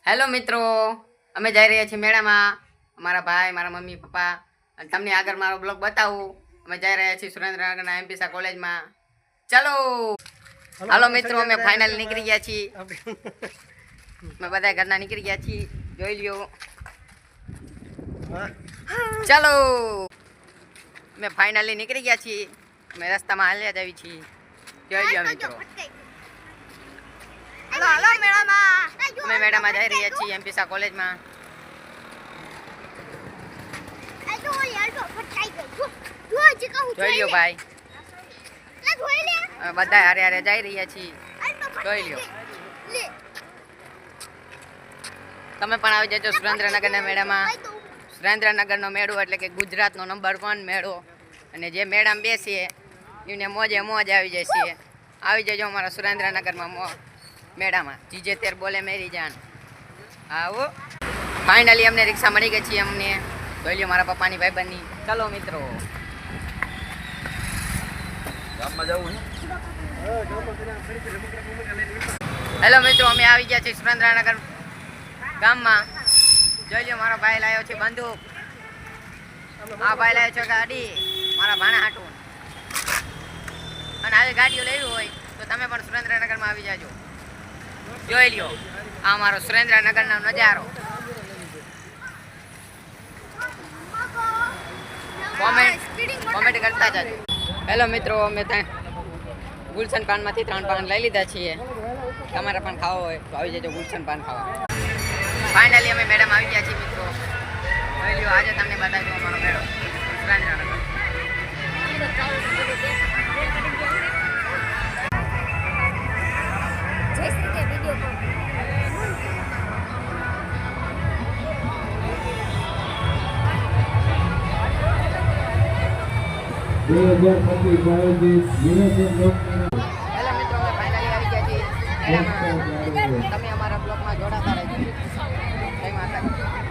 Hello મિત્રો, અમે જઈ રહ્યા છીએ મેળામાં. અમારા ભાઈ, મારા મમ્મી પપ્પા અને તમને આગળ મારો બ્લોગ બતાવું. અમે જઈ રહ્યા છીએ સુરેન્દ્રનગરના એમપીસા કોલેજમાં. ચાલો હાલો મિત્રો, અમે ફાઇનલ નીકળી ગયા છીએ. અમે બધા ઘરના નીકળી ગયા છીએ, જોઈ લ્યો. ચાલો અમે ફાઇનલી નીકળી ગયા છીએ. અમે રસ્તામાં હાલ્યા જ આવી છીએ, જોઈ લ્યો મિત્રો. હાલો મેળામાં અમે મેળામાં જઈ રહ્યા છીએ એમપીસા કોલેજમાં. જોઈ લ્યો ભાઈ, અમે બધા હારે હારે જઈ રહ્યા છીએ, જોઈ લ્યો. તમે પણ આવી જજો સુરેન્દ્રનગરના મેળામાં. સુરેન્દ્રનગરનો મેળો એટલે કે ગુજરાતનો નંબર 1 મેળો. અને જે મેળામાં બેસીએ એને મોજે મોજ આવી જશે. આવી જજો અમારા સુરેન્દ્રનગરમાં મેળામાં. જીજે તેર બોલે મેરી જાન. આવો ફાઇનલી અમને રિક્ષા મળી ગઈ છે. અમને જોઈ લ્યો મારા પપ્પાની ભાઈબંધની. ચલો મિત્રો, ગામમાં જવું હેલો મિત્રો, અમે આવી ગયા છીએ સુરેન્દ્રનગર ગામમાં. જોઈ લ્યો મારો ભાઈ લાવ્યો છે બંદૂક. આ ભાઈ લાવ્યો છે ગાડી મારા ભાણા હાટું. અને આવી ગાડીઓ લેવી હોય તો તમે પણ સુરેન્દ્રનગરમાં આવી જાજો. જોઈ લ્યો આ મારો સુરેન્દ્રનગરનો નજારો. કોમેન્ટ કરતા જાજો. હેલો મિત્રો, અમે ત્યાં ગુલશન પાનમાંથી 3 પાન લઈ લીધા છીએ. તમારે પણ ખાવો હોય તો આવી જજો ગુલશન પાન ખાવા. ફાઇનલી અમે મેડમ આવી ગયા છીએ મિત્રો. જોઈ લ્યો, આજે તમને બતાવી દઉં અમારો મેળો સુરેન્દ્રનગર. હેલો મિત્રો, અમે ફાઇનલી આવી ગયા છીએ મેળામાં. તમે અમારા બ્લોગમાં જોડાતા રહેજો. જય માતાજી.